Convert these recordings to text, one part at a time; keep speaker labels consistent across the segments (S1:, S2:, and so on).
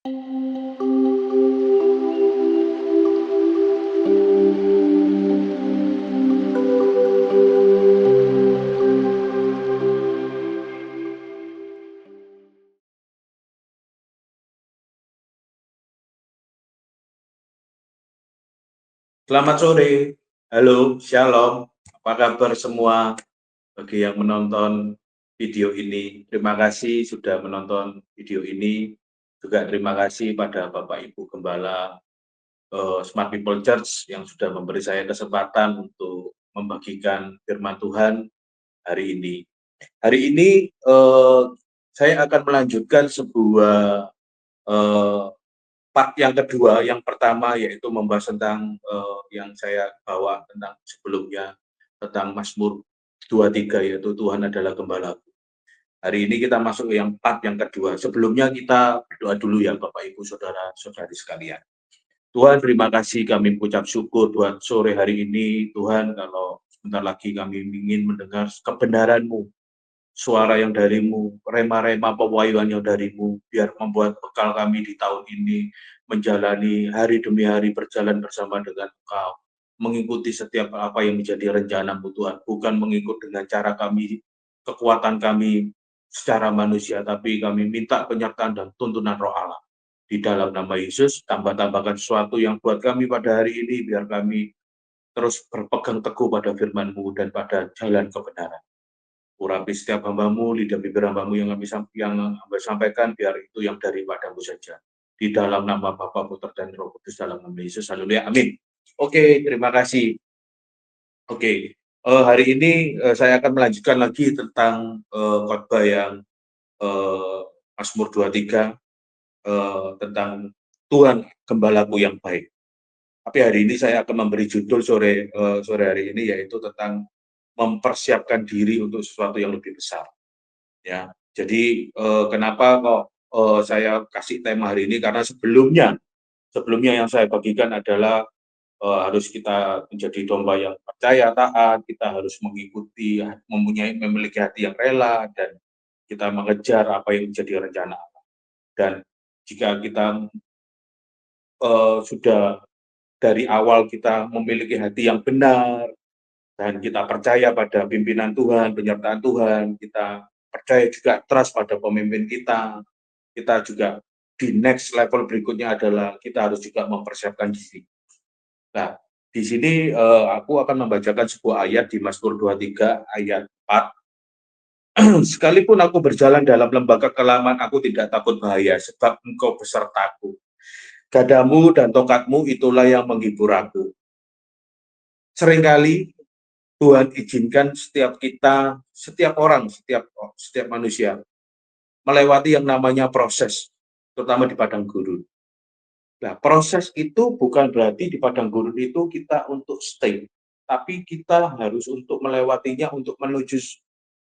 S1: Selamat sore, halo, shalom, apa kabar semua bagi yang menonton video ini. Terima kasih sudah menonton video ini. Juga terima kasih pada Bapak Ibu Gembala Smart People Church yang sudah memberi saya kesempatan untuk membagikan firman Tuhan hari ini. Hari ini saya akan melanjutkan sebuah eh, part yang kedua. Yang pertama yaitu membahas tentang yang saya bawa tentang sebelumnya, tentang Mazmur 23, yaitu Tuhan adalah gembalaku. Hari ini kita masuk ke yang part yang kedua. Sebelumnya kita berdoa dulu ya Bapak Ibu Saudara-saudari sekalian. Tuhan, terima kasih, kami mengucap syukur buat sore hari ini. Tuhan, kalau sebentar lagi kami ingin mendengar kebenaran-Mu, suara yang darimu, rema-rema pewahyuan yang darimu, biar membuat bekal kami di tahun ini, menjalani hari demi hari berjalan bersama dengan Engkau, mengikuti setiap apa yang menjadi rencana-Mu Tuhan, bukan mengikut dengan cara kami, kekuatan kami secara manusia, tapi kami minta penyertaan dan tuntunan Roh Allah. Di dalam nama Yesus, tambah-tambahkan sesuatu yang buat kami pada hari ini, biar kami terus berpegang teguh pada firman-Mu dan pada jalan kebenaran. Urapi setiap hamba-Mu, lidah bibir hamba-Mu yang hamba sampaikan, biar itu yang daripada-Mu saja. Di dalam nama Bapa, Putra, dan Roh Kudus, dalam nama Yesus, haleluya, amin. Oke, terima kasih. Oke, hari ini saya akan melanjutkan lagi tentang khotbah yang Mazmur 23, tentang Tuhan Gembalaku yang baik. Tapi hari ini saya akan memberi judul sore hari ini, yaitu tentang mempersiapkan diri untuk sesuatu yang lebih besar. Ya, jadi kenapa kok saya kasih tema hari ini, karena sebelumnya yang saya bagikan adalah harus kita menjadi domba yang percaya, taat, kita harus mengikuti, memiliki hati yang rela, dan kita mengejar apa yang menjadi rencana Allah. Dan jika kita sudah dari awal kita memiliki hati yang benar, dan kita percaya pada pimpinan Tuhan, penyertaan Tuhan, kita percaya juga trust pada pemimpin kita juga di next level berikutnya adalah kita harus juga mempersiapkan diri. Nah, di sini aku akan membacakan sebuah ayat di Mazmur 23 ayat 4. Sekalipun aku berjalan dalam lembah kekelaman, aku tidak takut bahaya, sebab Engkau besertaku. Gadamu dan tongkatmu itulah yang menghibur aku. Seringkali Tuhan izinkan setiap kita, setiap orang, setiap manusia melewati yang namanya proses, terutama di padang gurun. Nah, proses itu bukan berarti di padang gurun itu kita untuk stay, tapi kita harus untuk melewatinya untuk menuju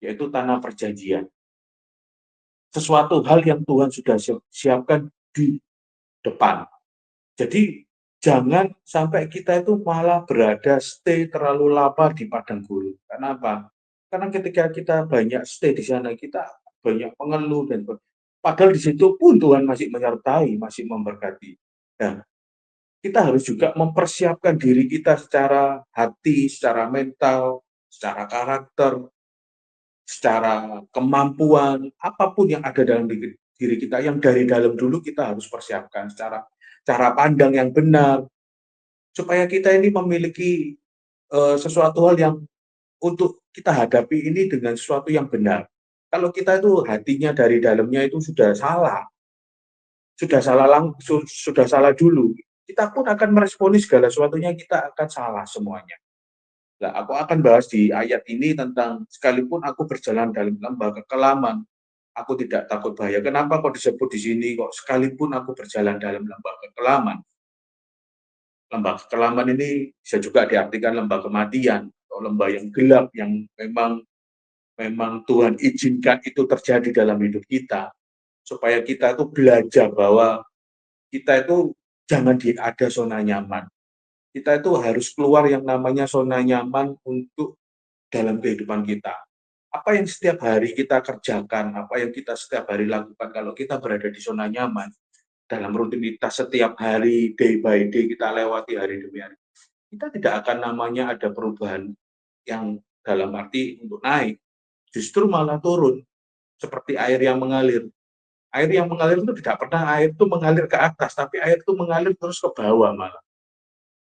S1: yaitu tanah perjanjian. Sesuatu hal yang Tuhan sudah siapkan di depan. Jadi jangan sampai kita itu malah berada stay terlalu lama di padang gurun. Kenapa? Karena ketika kita banyak stay di sana, kita banyak mengeluh dan padahal di situ pun Tuhan masih menyertai, masih memberkati. Nah, kita harus juga mempersiapkan diri kita secara hati, secara mental, secara karakter, secara kemampuan, apapun yang ada dalam diri kita, yang dari dalam dulu kita harus persiapkan secara cara pandang yang benar, supaya kita ini memiliki sesuatu hal yang untuk kita hadapi ini dengan sesuatu yang benar. Kalau kita itu hatinya dari dalamnya itu sudah salah dulu, kita pun akan meresponi segala sesuatunya, kita akan salah semuanya. Nah, aku akan bahas di ayat ini tentang sekalipun aku berjalan dalam lembah kekelaman, aku tidak takut bahaya. Kenapa kok disebut di sini kok sekalipun aku berjalan dalam lembah kekelaman? Lembah kekelaman ini bisa juga diartikan lembah kematian atau lembah yang gelap yang memang Tuhan izinkan itu terjadi dalam hidup kita, supaya kita itu belajar bahwa kita itu jangan ada zona nyaman. Kita itu harus keluar yang namanya zona nyaman untuk dalam kehidupan kita. Apa yang setiap hari kita kerjakan, apa yang kita setiap hari lakukan, kalau kita berada di zona nyaman, dalam rutinitas setiap hari, day by day kita lewati hari demi hari, kita tidak akan namanya ada perubahan yang dalam arti untuk naik, justru malah turun, seperti air yang mengalir. Air yang mengalir itu tidak pernah air itu mengalir ke atas, tapi air itu mengalir terus ke bawah malah.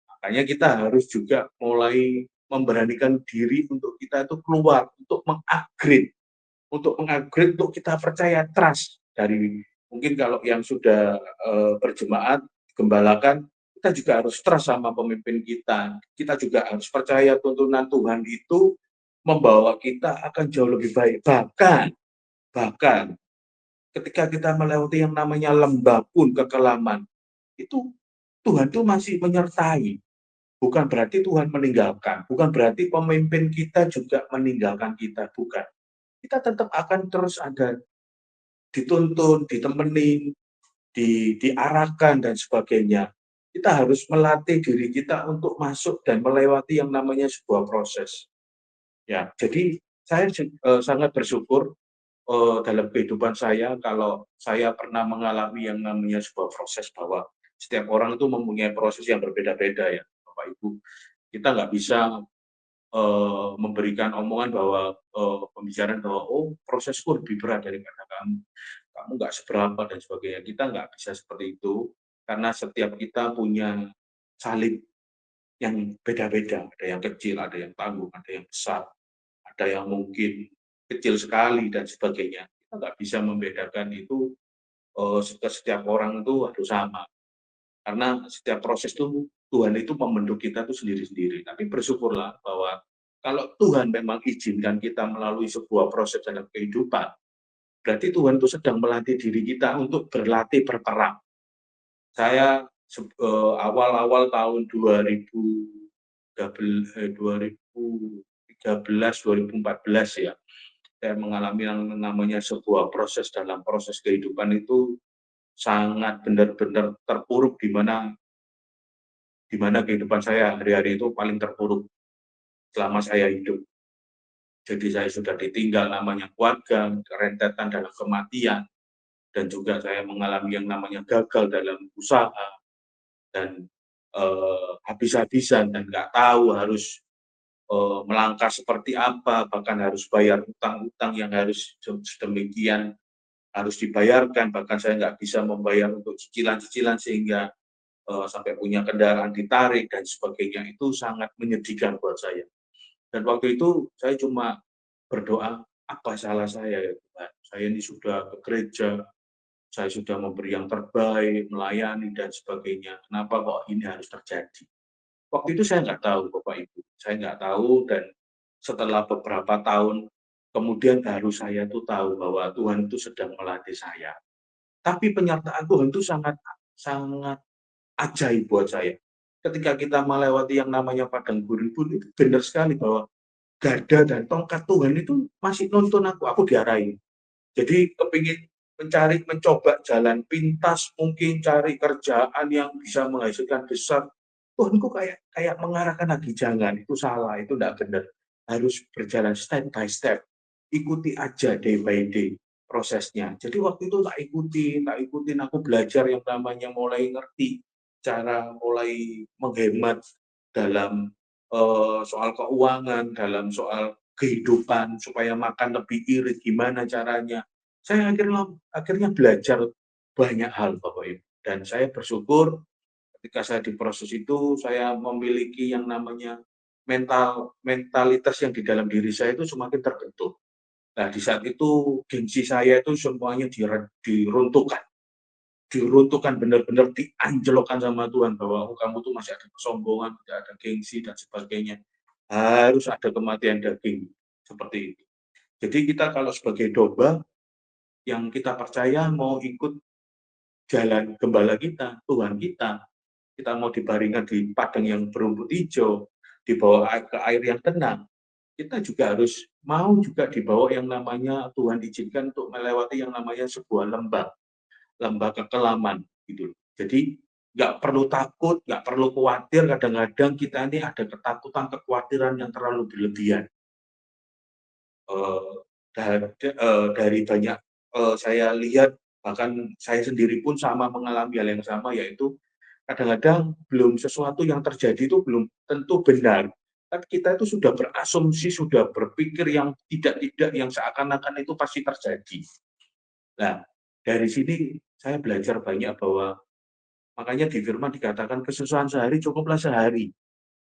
S1: Makanya kita harus juga mulai memberanikan diri untuk kita itu keluar, untuk kita percaya trust dari mungkin kalau yang sudah berjemaat, gembalakan, kita juga harus trust sama pemimpin kita. Kita juga harus percaya tuntunan Tuhan itu membawa kita akan jauh lebih baik. Bahkan ketika kita melewati yang namanya lembah pun kekelaman, itu Tuhan itu masih menyertai. Bukan berarti Tuhan meninggalkan, bukan berarti pemimpin kita juga meninggalkan kita, bukan. Kita tetap akan terus ada, dituntun, ditemenin, diarahkan, dan sebagainya. Kita harus melatih diri kita untuk masuk dan melewati yang namanya sebuah proses. Ya, jadi saya sangat bersyukur dalam kehidupan saya kalau saya pernah mengalami yang namanya sebuah proses bahwa setiap orang itu mempunyai proses yang berbeda-beda ya, Bapak Ibu. Kita nggak bisa memberikan omongan bahwa pembicaraan bahwa oh prosesku lebih berat daripada kamu nggak seberapa dan sebagainya. Kita nggak bisa seperti itu karena setiap kita punya salib yang beda-beda. Ada yang kecil, ada yang tanggung, ada yang besar, ada yang mungkin kecil sekali dan sebagainya. Kita nggak bisa membedakan itu setiap orang itu harus sama. Karena setiap proses itu Tuhan itu membentuk kita itu sendiri-sendiri. Tapi bersyukurlah bahwa kalau Tuhan memang izinkan kita melalui sebuah proses dalam kehidupan, berarti Tuhan itu sedang melatih diri kita untuk berlatih berperang. Saya awal-awal tahun 2013, 2014 ya, saya mengalami yang namanya sebuah proses dalam proses kehidupan itu sangat benar-benar terpuruk di mana kehidupan saya hari-hari itu paling terpuruk selama saya hidup. Jadi saya sudah ditinggal namanya keluarga, rentetan dalam kematian, dan juga saya mengalami yang namanya gagal dalam usaha, dan habis-habisan, dan nggak tahu harus melangkah seperti apa, bahkan harus bayar utang-utang yang harus sedemikian harus dibayarkan, bahkan saya nggak bisa membayar untuk cicilan-cicilan sehingga sampai punya kendaraan ditarik dan sebagainya. Itu sangat menyedihkan buat saya. Dan waktu itu saya cuma berdoa, apa salah saya ya Tuhan? Saya ini sudah ke gereja, saya sudah memberi yang terbaik, melayani dan sebagainya. Kenapa kok ini harus terjadi? Waktu itu saya nggak tahu, Bapak Ibu. Saya nggak tahu, dan setelah beberapa tahun kemudian baru saya tuh tahu bahwa Tuhan itu sedang melatih saya. Tapi penyertaan Tuhan itu sangat sangat ajaib buat saya. Ketika kita melewati yang namanya padang gurun pun itu benar sekali bahwa gada dan tongkat Tuhan itu masih nuntun aku diarahin. Jadi kepingin mencoba jalan pintas, mungkin cari kerjaan yang bisa menghasilkan besar. Tuhanku kayak kayak mengarahkan lagi, jangan, itu salah, itu tidak benar. Harus berjalan step by step. Ikuti aja day by day prosesnya. Jadi waktu itu tak ikutin, aku belajar yang namanya mulai ngerti cara mulai menghemat dalam soal keuangan, dalam soal kehidupan, supaya makan lebih irit, gimana caranya. Saya akhirnya belajar banyak hal, Bapak Ibu. Dan saya bersyukur ketika saya di proses itu, saya memiliki yang namanya mentalitas yang di dalam diri saya itu semakin terbentuk. Nah, di saat itu gengsi saya itu semuanya diruntuhkan. Diruntuhkan, benar-benar dianjlokkan sama Tuhan bahwa oh, kamu tuh masih ada kesombongan, tidak ada gengsi dan sebagainya. Harus ada kematian daging seperti itu. Jadi kita kalau sebagai domba yang kita percaya mau ikut jalan gembala kita, Tuhan kita mau dibaringkan di padang yang berumput hijau, dibawa ke air yang tenang, kita juga harus mau juga dibawa yang namanya Tuhan izinkan untuk melewati yang namanya sebuah lembah kekelaman gitu. Jadi nggak perlu takut, nggak perlu khawatir. Kadang-kadang kita ini ada ketakutan, kekhawatiran yang terlalu berlebihan. Dari banyak saya lihat Bahkan saya sendiri pun sama mengalami hal yang sama, yaitu kadang-kadang belum sesuatu yang terjadi itu belum tentu benar. Tapi kita itu sudah berasumsi, sudah berpikir yang tidak-tidak, yang seakan-akan itu pasti terjadi. Nah, dari sini saya belajar banyak bahwa makanya di firman dikatakan kesusahan sehari cukuplah sehari.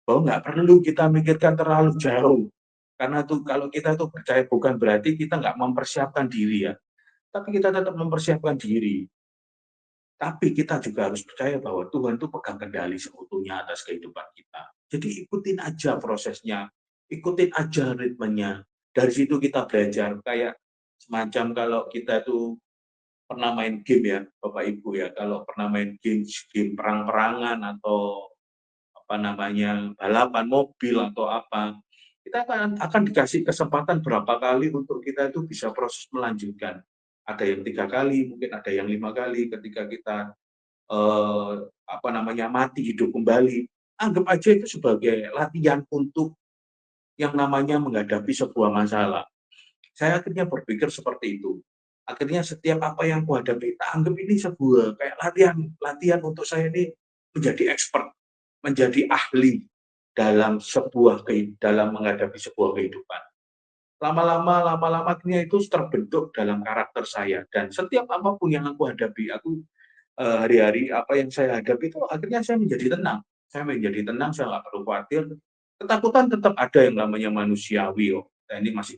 S1: Bahwa nggak perlu kita mikirkan terlalu jauh. Karena tuh kalau kita tuh percaya bukan berarti kita nggak mempersiapkan diri ya. Tapi kita tetap mempersiapkan diri. Tapi kita juga harus percaya bahwa Tuhan itu pegang kendali seutuhnya atas kehidupan kita. Jadi ikutin aja prosesnya, ikutin aja ritmenya. Dari situ kita belajar kayak semacam kalau kita tuh pernah main game ya, Bapak Ibu ya, kalau pernah main game game perang-perangan atau apa namanya balapan mobil atau apa, kita akan dikasih kesempatan berapa kali untuk kita itu bisa proses melanjutkan. Ada yang 3 kali, mungkin ada yang 5 kali ketika kita eh, apa namanya mati hidup kembali. Anggap aja itu sebagai latihan untuk yang namanya menghadapi sebuah masalah. Saya akhirnya berpikir seperti itu. Akhirnya setiap apa yang kuhadapi, tak anggap ini sebuah kayak latihan, latihan untuk saya ini menjadi expert, menjadi ahli dalam menghadapi sebuah kehidupan. Lama-lama akhirnya itu terbentuk dalam karakter saya, dan setiap apapun yang aku hadapi, aku hari-hari apa yang saya hadapi itu akhirnya saya menjadi tenang. Saya menjadi tenang, saya nggak perlu khawatir. Ketakutan tetap ada yang namanya manusiawi, oh. Nah, ini masih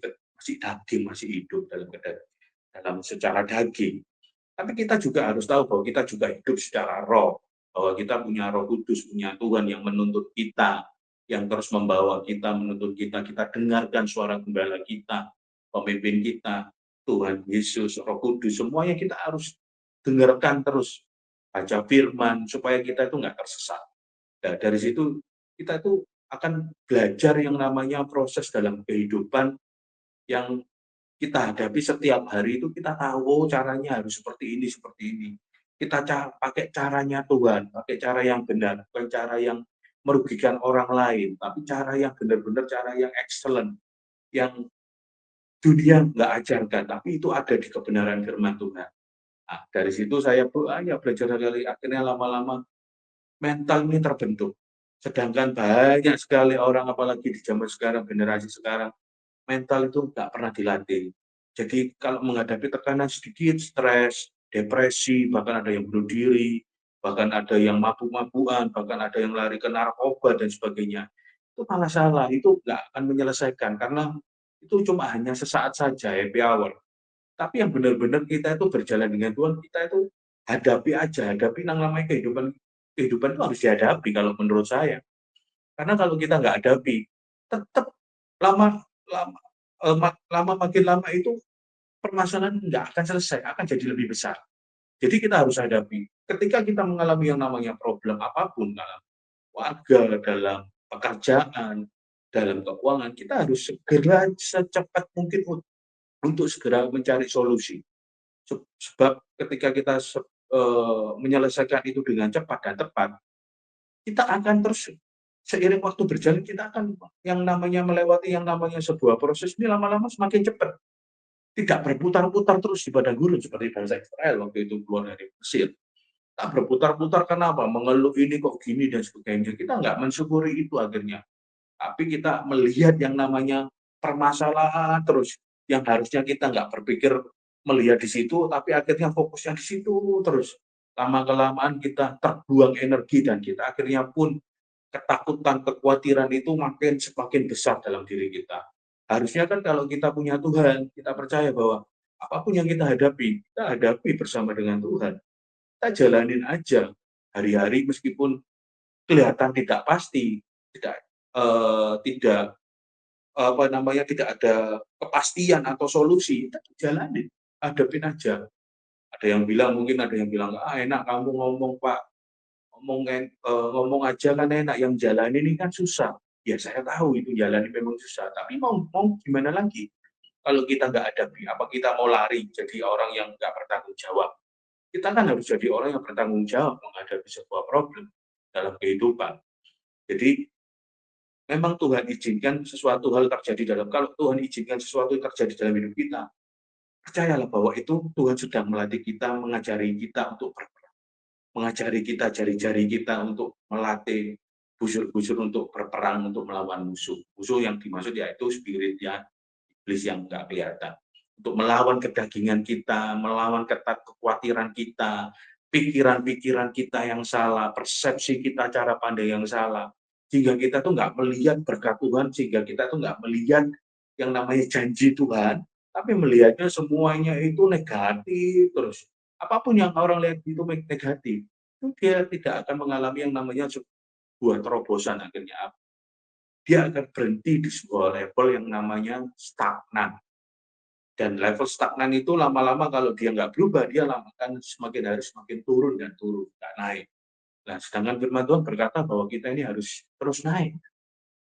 S1: daging, masih hidup dalam secara daging. Tapi kita juga harus tahu bahwa kita juga hidup secara roh, bahwa kita punya Roh Kudus, punya Tuhan yang menuntut kita, yang terus membawa kita, menuntut kita. Kita dengarkan suara gembala kita, pemimpin kita, Tuhan Yesus, Roh Kudus, semuanya kita harus dengarkan terus, baca firman supaya kita itu nggak tersesat. Nah, dari situ kita itu akan belajar yang namanya proses dalam kehidupan yang kita hadapi setiap hari itu. Kita tahu oh, caranya harus seperti ini. Kita pakai caranya Tuhan, pakai cara yang benar, bukan cara yang merugikan orang lain, tapi cara yang benar-benar, cara yang excellent, yang dunia nggak ajarkan, tapi itu ada di kebenaran firman Tuhan. Nah, dari situ saya banyak belajar sekali, akhirnya lama-lama mental ini terbentuk. Sedangkan banyak sekali orang, apalagi di zaman sekarang, generasi sekarang, mental itu nggak pernah dilatih. Jadi kalau menghadapi tekanan sedikit, stres, depresi, bahkan ada yang bunuh diri, bahkan ada yang mabuk-mabukan, bahkan ada yang lari ke narkoba dan sebagainya. Itu malah salah, itu nggak akan menyelesaikan karena itu cuma hanya sesaat saja, happy hour. Tapi yang benar-benar kita itu berjalan dengan Tuhan, kita itu hadapi aja, hadapi yang namanya kehidupan. Kehidupan itu harus dihadapi kalau menurut saya. Karena kalau kita nggak hadapi, tetap lama lama lama makin lama itu permasalahan nggak akan selesai, akan jadi lebih besar. Jadi kita harus hadapi. Ketika kita mengalami yang namanya problem apapun dalam warga, dalam pekerjaan, dalam keuangan, kita harus segera secepat mungkin untuk segera mencari solusi. Sebab ketika kita menyelesaikan itu dengan cepat dan tepat, kita akan terus seiring waktu berjalan, kita akan yang namanya melewati yang namanya sebuah proses ini lama-lama semakin cepat. Tidak berputar-putar terus di padang gurun seperti bangsa Israel waktu itu keluar dari Mesir. Tak berputar-putar kenapa? Mengeluh ini kok gini dan sebagainya. Kita nggak mensyukuri itu akhirnya. Tapi kita melihat yang namanya permasalahan terus. Yang harusnya kita nggak berpikir melihat di situ, tapi akhirnya fokusnya di situ terus. Lama-kelamaan kita terbuang energi dan kita akhirnya pun ketakutan, kekhawatiran itu semakin besar dalam diri kita. Harusnya kan kalau kita punya Tuhan, kita percaya bahwa apapun yang kita hadapi bersama dengan Tuhan. Kita jalanin aja hari-hari meskipun kelihatan tidak pasti, tidak apa namanya, tidak ada kepastian atau solusi, kita jalanin, hadapin aja. Ada yang bilang, mungkin ada yang bilang, ah enak kamu ngomong Pak, ngomong aja kan enak, yang jalan ini kan susah. Ya saya tahu itu jalan ini memang susah, tapi mau mau gimana lagi? Kalau kita nggak hadapi, apa kita mau lari jadi orang yang nggak bertanggung jawab? Kita kan harus jadi orang yang bertanggung jawab menghadapi sebuah problem dalam kehidupan. Jadi memang Tuhan izinkan sesuatu hal terjadi kalau Tuhan izinkan sesuatu terjadi dalam hidup kita, percayalah bahwa itu Tuhan sedang melatih kita, mengajari kita untuk berperang, mengajari kita jari-jari kita untuk melatih busur-busur untuk berperang, untuk melawan musuh. Musuh yang dimaksud yaitu spirit ya, iblis yang nggak kelihatan. Untuk melawan kedagingan kita, melawan kekhawatiran kita, pikiran-pikiran kita yang salah, persepsi kita, cara pandang yang salah. Sehingga kita tuh nggak melihat berkat Tuhan, sehingga kita tuh nggak melihat yang namanya janji Tuhan, tapi melihatnya semuanya itu negatif terus. Apapun yang orang lihat itu negatif, itu dia tidak akan mengalami yang namanya sebuah terobosan akhirnya. Dia akan berhenti di sebuah level yang namanya stagnan. Dan level stagnan itu lama-lama kalau dia nggak berubah, dia akan semakin hari semakin turun dan turun, nggak naik. Nah, sedangkan firman Tuhan berkata bahwa kita ini harus terus naik,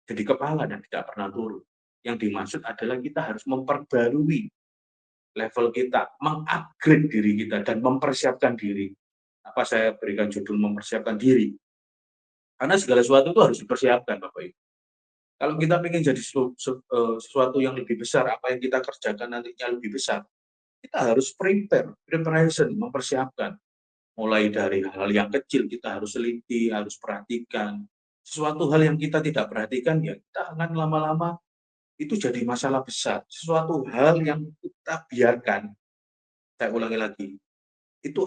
S1: jadi kepala dan tidak pernah turun. Yang dimaksud adalah kita harus memperbarui level kita, mengupgrade diri kita, dan mempersiapkan diri. Apa saya berikan judul mempersiapkan diri? Karena segala sesuatu itu harus dipersiapkan, Bapak Ibu. Kalau kita ingin jadi sesuatu yang lebih besar, apa yang kita kerjakan nantinya lebih besar, kita harus preparation, mempersiapkan. Mulai dari hal yang kecil kita harus teliti, harus perhatikan. Sesuatu hal yang kita tidak perhatikan, ya kita akan lama-lama itu jadi masalah besar. Sesuatu hal yang kita biarkan, saya ulangi lagi, itu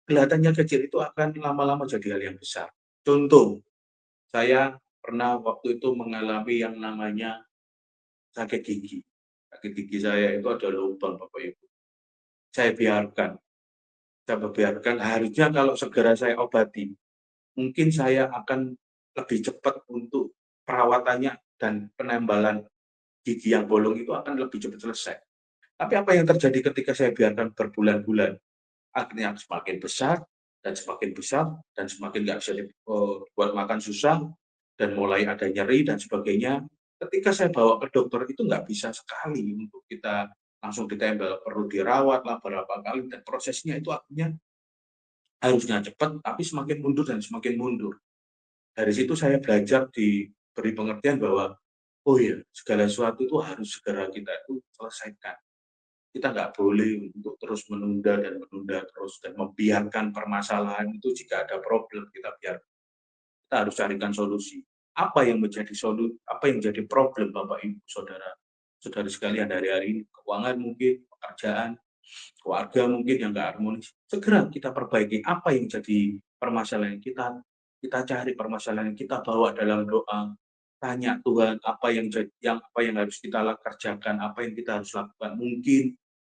S1: kelihatannya kecil, itu akan lama-lama jadi hal yang besar. Contoh, saya pernah waktu itu mengalami yang namanya sakit gigi. Sakit gigi saya itu ada lubang, Bapak Ibu. Saya biarkan, harusnya kalau segera saya obati, mungkin saya akan lebih cepat untuk perawatannya dan penembalan gigi yang bolong itu akan lebih cepat selesai. Tapi apa yang terjadi ketika saya biarkan berbulan-bulan? Akhirnya semakin besar dan semakin besar dan semakin nggak bisa dibuat makan susah dan mulai ada nyeri dan sebagainya. Ketika saya bawa ke dokter itu nggak bisa sekali untuk kita langsung ditempel, perlu dirawat lah beberapa kali dan prosesnya itu akhirnya harusnya cepat tapi semakin mundur dan semakin mundur. Dari situ saya belajar diberi pengertian bahwa oh ya segala sesuatu itu harus segera kita itu selesaikan. Kita nggak boleh untuk terus menunda dan menunda terus dan membiarkan permasalahan itu jika ada problem kita harus carikan solusi. Apa yang menjadi apa yang menjadi problem Bapak Ibu Saudara saudari sekalian dari hari ini, keuangan mungkin, pekerjaan, keluarga mungkin yang nggak harmonis, segera kita perbaiki apa yang jadi permasalahan kita, kita cari permasalahan kita bawa dalam doa, tanya Tuhan apa yang harus kita kerjakan, apa yang kita harus lakukan. Mungkin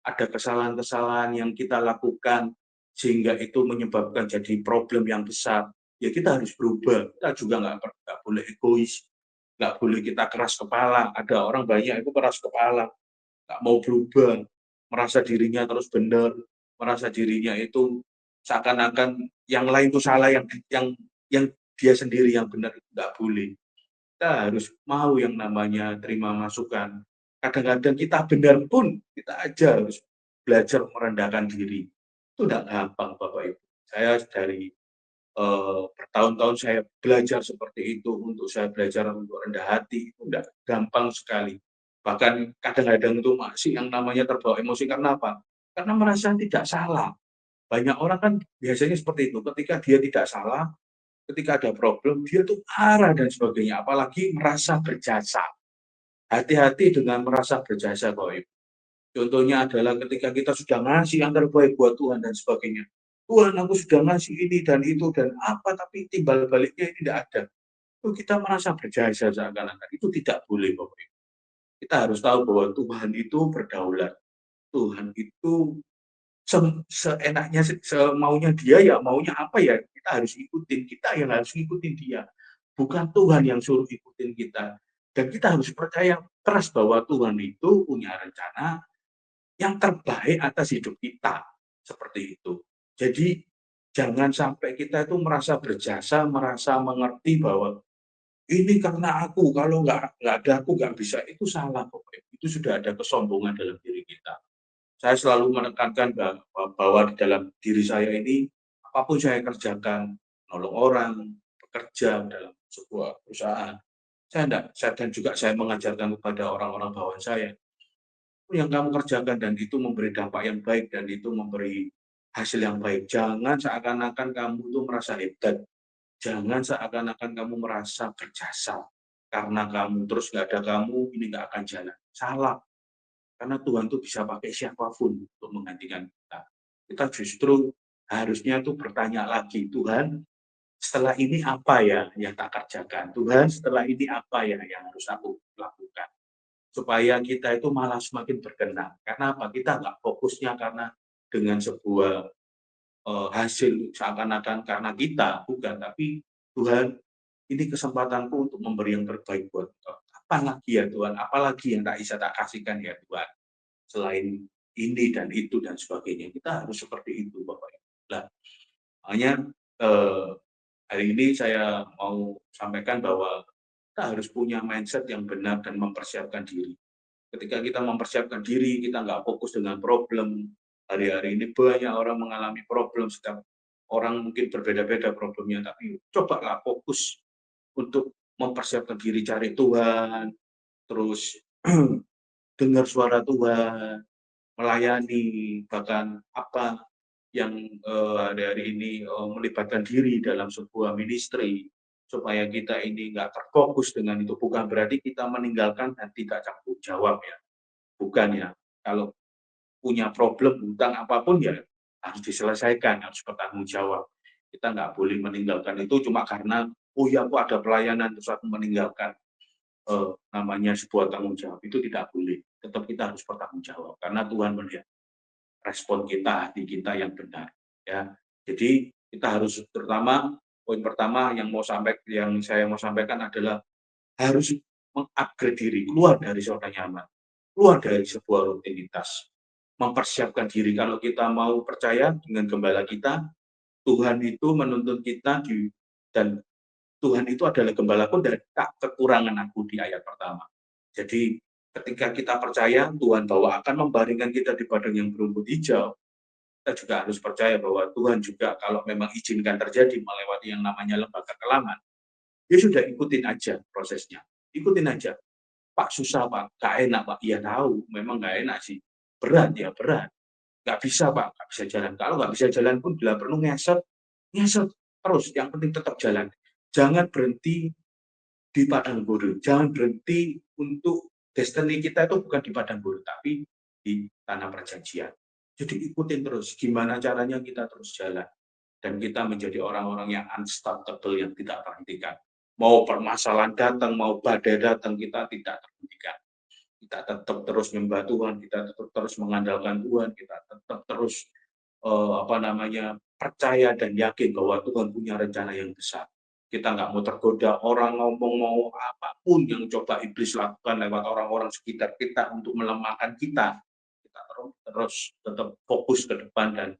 S1: ada kesalahan-kesalahan yang kita lakukan sehingga itu menyebabkan jadi problem yang besar. Ya kita harus berubah. Kita juga nggak boleh egois, nggak boleh kita keras kepala. Ada orang banyak itu keras kepala, nggak mau berubah, merasa dirinya terus benar, merasa dirinya itu seakan-akan yang lain itu salah, yang dia sendiri yang benar, nggak boleh. Kita harus mau yang namanya terima masukan. Kadang-kadang kita benar pun, kita aja harus belajar merendahkan diri. Itu tidak gampang, Bapak Ibu. Saya dari bertahun-tahun saya belajar seperti itu, untuk saya belajar untuk rendah hati, itu tidak gampang sekali. Bahkan kadang-kadang itu masih yang namanya terbawa emosi, karena apa? Karena merasa tidak salah. Banyak orang kan biasanya seperti itu, ketika dia tidak salah, ketika ada problem, dia tuh marah dan sebagainya, apalagi merasa berjasa. Hati-hati dengan merasa berjasa, Bapak Ibu. Contohnya adalah ketika kita sudah ngasih yang terbaik buat Tuhan dan sebagainya. Tuhan, aku sudah ngasih ini dan itu dan apa, tapi timbal baliknya ini tidak ada. Itu kita merasa berjasa seakan-akan. Itu tidak boleh, Bapak Ibu. Kita harus tahu bahwa Tuhan itu berdaulat. Tuhan itu seenaknya, semaunya dia, ya maunya apa ya kita harus ikutin. Kita yang harus ikutin dia. Bukan Tuhan yang suruh ikutin kita. Dan kita harus percaya keras bahwa Tuhan itu punya rencana yang terbaik atas hidup kita. Seperti itu. Jadi jangan sampai kita itu merasa berjasa, merasa mengerti bahwa ini karena aku, kalau nggak ada aku nggak bisa. Itu salah, Bapak. Itu sudah ada kesombongan dalam diri kita. Saya selalu menekankan bahwa di dalam diri saya ini, apapun saya kerjakan, nolong orang, bekerja dalam sebuah perusahaan, saya dan juga saya mengajarkan kepada orang-orang bawahan saya, yang kamu kerjakan dan itu memberi dampak yang baik dan itu memberi hasil yang baik. Jangan seakan-akan kamu itu merasa hebat. Jangan seakan-akan kamu merasa berjasa. Karena kamu terus nggak ada kamu, ini nggak akan jalan. Salah. Karena Tuhan tuh bisa pakai siapapun untuk menggantikan kita. Kita justru harusnya tuh bertanya lagi, Tuhan, setelah ini apa ya yang tak kerjakan? Tuhan, setelah ini apa ya yang harus aku lakukan? Supaya kita itu malah semakin berkenan. Karena apa? Kita nggak fokusnya karena dengan sebuah hasil seakan-akan karena kita, bukan. Tapi Tuhan, ini kesempatanku untuk memberi yang terbaik buat engkau. Apa lagi ya Tuhan? Apalagi yang tak bisa tak kasihkan ya Tuhan? Selain ini dan itu dan sebagainya. Kita harus seperti itu Bapak Ibu. Nah, makanya eh, hari ini saya mau sampaikan bahwa kita harus punya mindset yang benar dan mempersiapkan diri. Ketika kita mempersiapkan diri, kita nggak fokus dengan problem. Hari-hari ini banyak orang mengalami problem, setiap orang mungkin berbeda-beda problemnya, tapi cobalah fokus untuk mempersiapkan diri cari Tuhan, terus dengar suara Tuhan, melayani, bahkan apa yang hari-hari ini melibatkan diri dalam sebuah ministry, supaya kita ini nggak terfokus dengan itu. Bukan berarti kita meninggalkan dan tidak tanggung jawab ya. Bukan ya. Kalau punya problem hutang apapun ya harus diselesaikan, harus bertanggung jawab. Kita nggak boleh meninggalkan itu cuma karena, oh ya aku ada pelayanan terus aku meninggalkan namanya sebuah tanggung jawab. Itu tidak boleh. Tetap kita harus bertanggung jawab karena Tuhan melihat respon kita, hati kita yang benar. Ya, jadi kita harus terutama poin pertama yang saya mau sampaikan adalah harus mengupgrade diri, keluar dari zona nyaman, keluar dari sebuah rutinitas, mempersiapkan diri. Kalau kita mau percaya dengan gembala kita, Tuhan itu menuntun kita dan Tuhan itu adalah gembalaku dan tak kekurangan aku di ayat pertama. Jadi ketika kita percaya Tuhan bahwa akan membaringkan kita di padang yang berumput hijau, kita juga harus percaya bahwa Tuhan juga kalau memang izinkan terjadi melewati yang namanya lembah kekelaman, ya sudah ikutin aja prosesnya. Ikutin aja. Pak susah Pak, gak enak Pak. Iya tahu, memang gak enak sih. Berat ya berat. Gak bisa Pak, gak bisa jalan. Kalau gak bisa jalan pun bila perlu ngeset, ngeset terus. Yang penting tetap jalan. Jangan berhenti di padang gurun. Jangan berhenti untuk destiny kita itu bukan di padang gurun, tapi di tanah perjanjian. Jadi ikutin terus. Gimana caranya kita terus jalan. Dan kita menjadi orang-orang yang unstoppable, yang tidak terhentikan. Mau permasalahan datang, mau badai datang, kita tidak terhentikan. Kita tetap terus menyembah Tuhan, kita tetap terus mengandalkan Tuhan, kita tetap terus percaya dan yakin bahwa Tuhan punya rencana yang besar. Kita nggak mau tergoda orang ngomong mau apapun yang coba iblis lakukan lewat orang-orang sekitar kita untuk melemahkan kita. Kita terus tetap fokus ke depan dan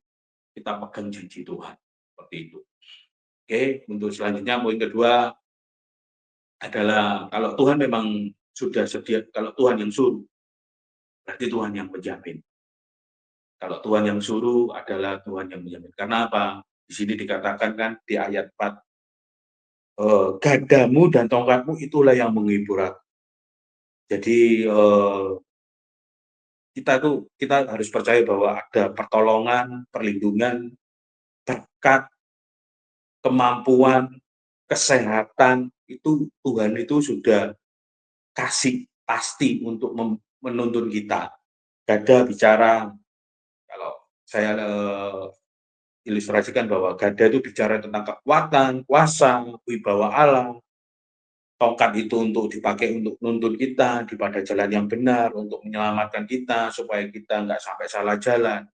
S1: kita pegang janji Tuhan. Seperti itu. Oke, untuk selanjutnya poin kedua adalah kalau Tuhan memang sudah sedia, kalau Tuhan yang suruh, berarti Tuhan yang menjamin. Kalau Tuhan yang suruh adalah Tuhan yang menjamin. Karena apa? Di sini dikatakan kan di ayat 4, gadamu dan tongkatmu itulah yang menghibur aku. Jadi kita harus percaya bahwa ada pertolongan, perlindungan, berkat, kemampuan, kesehatan itu Tuhan itu sudah kasih pasti untuk menuntun kita. Gada bicara, kalau saya ilustrasikan bahwa gada itu bicara tentang kekuatan, kuasa, wibawa Allah. Tongkat itu untuk dipakai untuk nuntun kita di pada jalan yang benar, untuk menyelamatkan kita supaya kita nggak sampai salah jalan.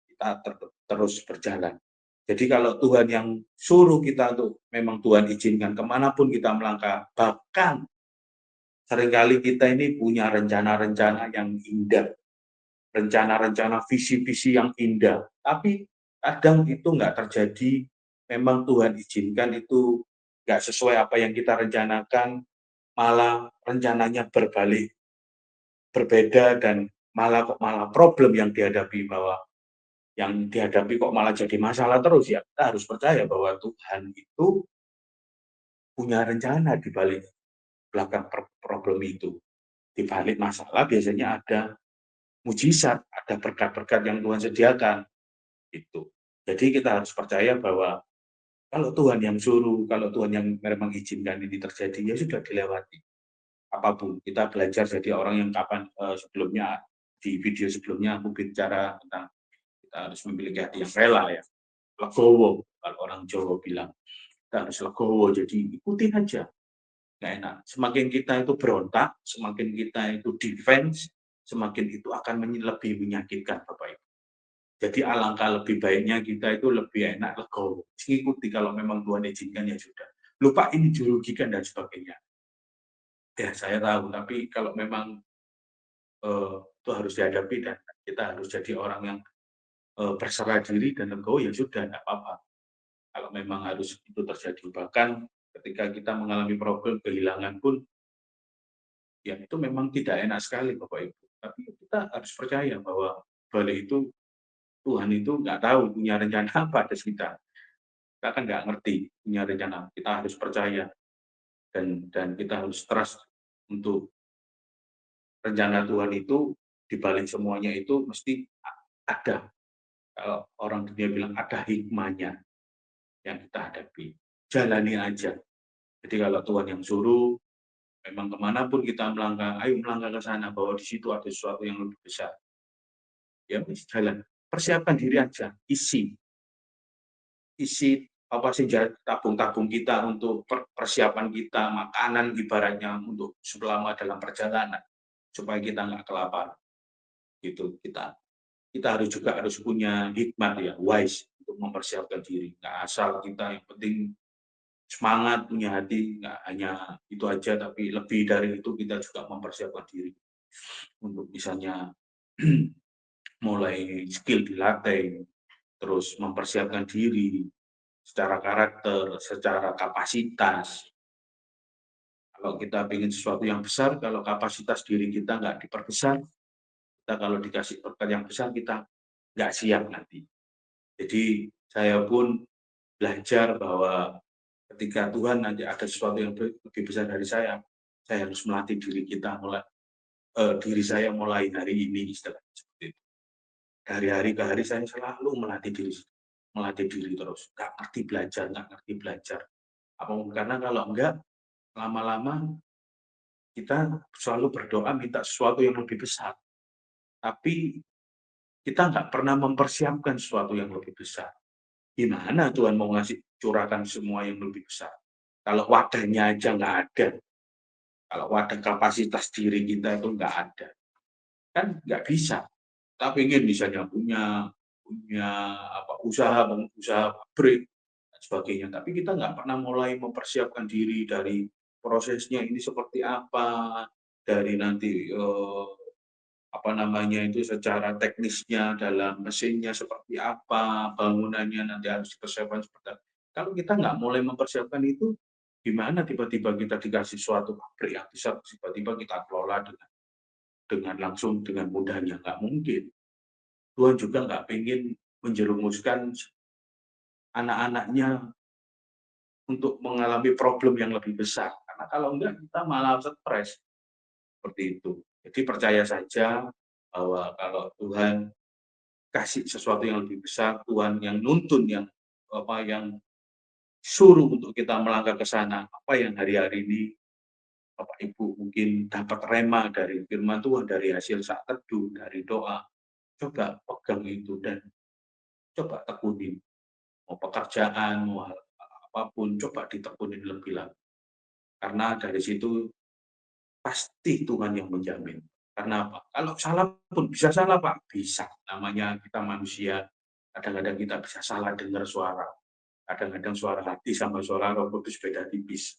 S1: Kita terus berjalan. Jadi kalau Tuhan yang suruh kita untuk memang Tuhan izinkan kemanapun kita melangkah, bahkan seringkali kita ini punya rencana-rencana yang indah, rencana-rencana visi-visi yang indah, tapi kadang itu nggak terjadi, memang Tuhan izinkan itu nggak sesuai apa yang kita rencanakan, malah rencananya berbalik, berbeda, dan malah problem yang dihadapi, kok malah jadi masalah terus. Ya kita harus percaya bahwa Tuhan itu punya rencana di balik belakang problem itu. Di balik masalah biasanya ada mujizat, ada berkat-berkat yang Tuhan sediakan, gitu. Jadi kita harus percaya bahwa kalau Tuhan yang suruh, kalau Tuhan yang memang izinkan ini terjadi, ya sudah dilewati. Apapun, kita belajar jadi orang yang sebelumnya, di video sebelumnya aku bicara tentang kita harus memiliki hati yang rela ya, legowo, kalau orang Jawa bilang. Kita harus legowo, jadi ikutin aja, nggak enak. Semakin kita itu berontak, semakin kita itu defense, semakin itu akan lebih menyakitkan Bapak Ibu. Jadi alangkah lebih baiknya kita itu lebih enak legowo, ikuti kalau memang Tuhan izinkan ya sudah. Lupa ini dirugikan dan sebagainya. Ya saya tahu, tapi kalau memang itu harus dihadapi dan kita harus jadi orang yang berserah diri dan legowo ya sudah, nggak apa-apa. Kalau memang harus itu terjadi. Bahkan ketika kita mengalami problem kehilangan pun, ya itu memang tidak enak sekali Bapak Ibu. Tapi kita harus percaya bahwa balik itu Tuhan itu nggak tahu punya rencana apa atas kita. Kita kan nggak ngerti punya rencana. Kita harus percaya dan kita harus trust untuk rencana Tuhan itu di balik semuanya itu mesti ada. Kalau orang dunia bilang ada hikmahnya yang kita hadapi. Jalani aja. Jadi kalau Tuhan yang suruh, memang kemanapun kita melangkah, ayo melangkah ke sana, bahwa di situ ada sesuatu yang lebih besar. Ya jalan. Persiapkan diri aja, isi apa sih tabung-tabung kita untuk persiapan kita, makanan ibaratnya untuk selama dalam perjalanan, supaya kita nggak kelaparan. Gitu kita harus punya hikmat ya, wise untuk mempersiapkan diri. Nggak asal kita, yang penting semangat, punya hati, nggak hanya itu aja, tapi lebih dari itu kita juga mempersiapkan diri untuk misalnya mulai skill dilatih, terus mempersiapkan diri secara karakter, secara kapasitas. Kalau kita ingin sesuatu yang besar, kalau kapasitas diri kita nggak diperbesar, kita kalau dikasih berkat yang besar, kita nggak siap nanti. Jadi saya pun belajar bahwa ketika Tuhan nanti ada sesuatu yang lebih besar dari saya harus melatih diri saya mulai hari ini, istilahnya seperti itu. Dari hari ke hari saya selalu melatih diri terus. Nggak ngerti belajar. Karena kalau enggak, lama-lama kita selalu berdoa minta sesuatu yang lebih besar. Tapi kita nggak pernah mempersiapkan sesuatu yang lebih besar. Gimana Tuhan mau curahkan semua yang lebih besar? Kalau wadahnya aja nggak ada, kalau wadah kapasitas diri kita itu nggak ada, kan nggak bisa. Kita ingin misalnya punya usaha pabrik dan sebagainya, tapi kita nggak pernah mulai mempersiapkan diri dari prosesnya ini seperti apa, dari nanti secara teknisnya dalam mesinnya seperti apa, bangunannya nanti harus dipersiapkan seperti apa. Kalau kita nggak mulai mempersiapkan itu, gimana tiba-tiba kita dikasih suatu pabrik yang besar, tiba-tiba kita kelola dengan langsung dengan mudahnya, nggak mungkin. Tuhan juga nggak pengen menjerumuskan anak-anaknya untuk mengalami problem yang lebih besar. Karena kalau enggak, kita malah stres. Seperti itu. Jadi percaya saja bahwa kalau Tuhan kasih sesuatu yang lebih besar, Tuhan yang nuntun, yang suruh untuk kita melangkah ke sana, apa yang hari-hari ini Bapak Ibu mungkin dapat rema dari firman Tuhan, dari hasil saat teduh, dari doa, coba pegang itu dan coba tekunin. Mau pekerjaan, mau apapun, coba ditekunin lebih lagi. Karena dari situ pasti Tuhan yang menjamin. Karena apa? Kalau salah pun bisa salah Pak, bisa. Namanya kita manusia, kadang-kadang kita bisa salah dengar suara. Kadang-kadang suara hati sama suara Roh Kudus beda tipis.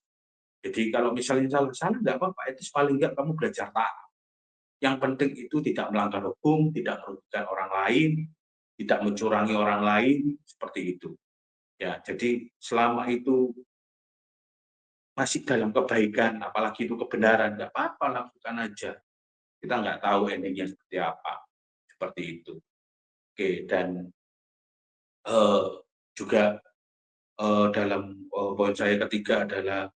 S1: Jadi kalau misalnya salah nggak apa-apa, itu paling nggak kamu belajar taat. Yang penting itu tidak melanggar hukum, tidak merugikan orang lain, tidak mencurangi orang lain, seperti itu. Ya, jadi selama itu masih dalam kebaikan, apalagi itu kebenaran, nggak apa-apa, lakukan aja. Kita nggak tahu endingnya seperti apa, seperti itu. Oke, dan juga dalam poin saya ketiga adalah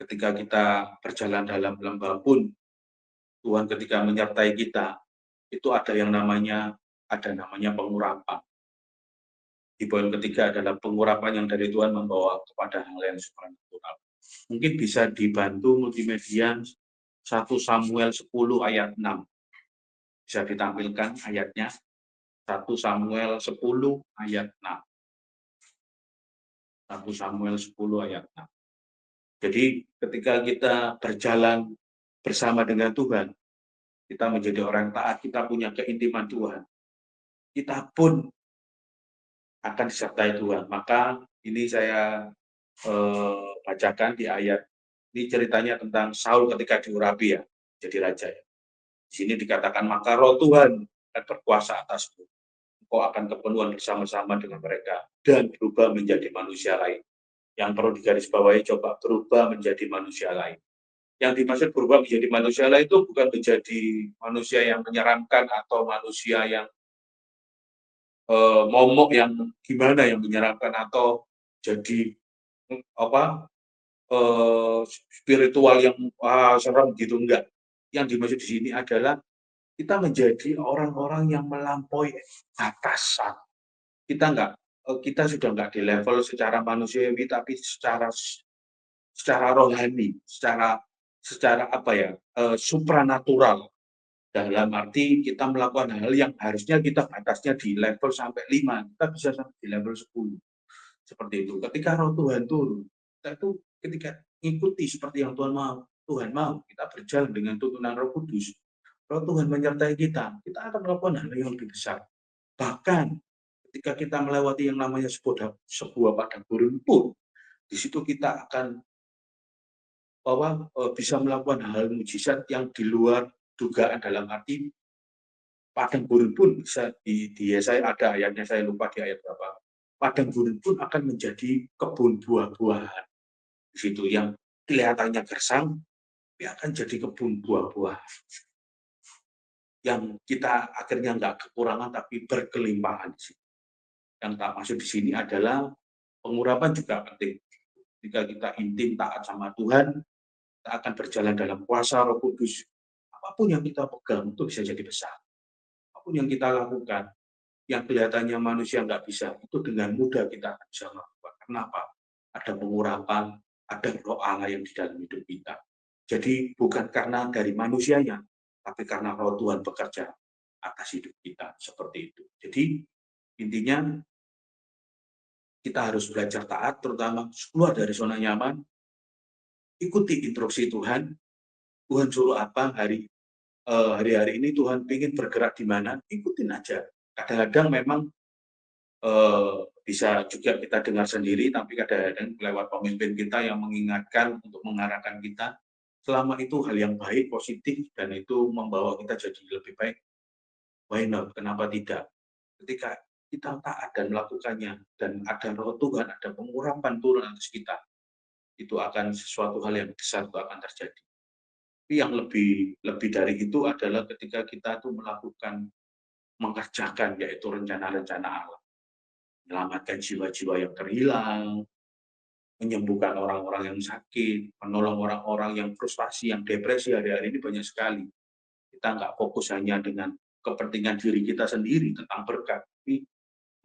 S1: ketika kita berjalan dalam lembah pun, Tuhan ketika menyertai kita, itu ada namanya pengurapan. Di poin ketiga adalah pengurapan yang dari Tuhan membawa kepada hal yang supranatural. Mungkin bisa dibantu multimedia 1 Samuel 10 ayat 6. Bisa ditampilkan ayatnya 1 Samuel 10 ayat 6. 1 Samuel 10 ayat 6. Jadi ketika kita berjalan bersama dengan Tuhan, kita menjadi orang taat, kita punya keintiman Tuhan, kita pun akan disertai Tuhan. Maka ini saya bacakan di ayat, ini ceritanya tentang Saul ketika diurapi ya, jadi raja ya. Di sini dikatakan, maka roh Tuhan akan berkuasa atasmu. Engkau akan kepenuhan bersama-sama dengan mereka dan berubah menjadi manusia lain. Yang perlu digarisbawahi, coba berubah menjadi manusia lain. Yang dimaksud berubah menjadi manusia lain itu bukan menjadi manusia yang menyeramkan atau manusia yang momok yang gimana yang menyeramkan atau jadi apa spiritual yang serem gitu, enggak. Yang dimaksud di sini adalah kita menjadi orang-orang yang melampaui batasan. Kita sudah enggak di level secara manusiawi, tapi secara rohani, secara apa ya, supranatural. Dalam arti kita melakukan hal yang harusnya kita batasnya di level sampai 5, kita bisa sampai di level 10. Seperti itu. Ketika roh Tuhan turun, kita itu ketika ikuti seperti yang Tuhan mau, kita berjalan dengan tuntunan Roh Kudus. Roh Tuhan menyertai kita akan melakukan hal yang lebih besar. Bahkan ketika kita melewati yang namanya sebuah padang gurun pun, di situ kita akan bisa melakukan hal mujizat yang di luar dugaan, dalam arti padang gurun pun bisa di Yesaya ada ayatnya, saya lupa di ayat berapa. Padang gurun pun akan menjadi kebun buah-buahan. Di situ yang kelihatannya gersang, tapi akan jadi kebun buah-buah. Yang kita akhirnya nggak kekurangan, tapi berkelimpahan. Yang tak maksud di sini adalah pengurapan juga penting. Jika kita intim taat sama Tuhan, kita akan berjalan dalam kuasa Roh Kudus. Apapun yang kita pegang itu bisa jadi besar. Apapun yang kita lakukan, yang kelihatannya manusia nggak bisa, itu dengan mudah kita akan bisa melakukan. Kenapa? Ada pengurapan, ada roh Allah yang di dalam hidup kita. Jadi bukan karena dari manusianya, tapi karena roh Tuhan bekerja atas hidup kita, seperti itu. Jadi intinya kita harus belajar taat, terutama keluar dari zona nyaman, ikuti instruksi Tuhan. Tuhan suruh apa hari-hari ini, Tuhan ingin bergerak di mana, ikutin aja. Kadang-kadang memang bisa juga kita dengar sendiri, tapi kadang-kadang lewat pemimpin kita yang mengingatkan untuk mengarahkan kita. Selama itu hal yang baik, positif, dan itu membawa kita jadi lebih baik, why not? Kenapa tidak? Ketika kita taat dan melakukannya, dan ada roh Tuhan, ada pengurapan turun atas kita, itu akan sesuatu hal yang besar itu akan terjadi. Tapi yang lebih dari itu adalah ketika kita tuh mengerjakan, yaitu rencana-rencana Allah, menyelamatkan jiwa-jiwa yang terhilang, menyembuhkan orang-orang yang sakit, menolong orang-orang yang frustasi, yang depresi. Hari-hari ini banyak sekali. Kita nggak fokus hanya dengan kepentingan diri kita sendiri tentang berkat, tapi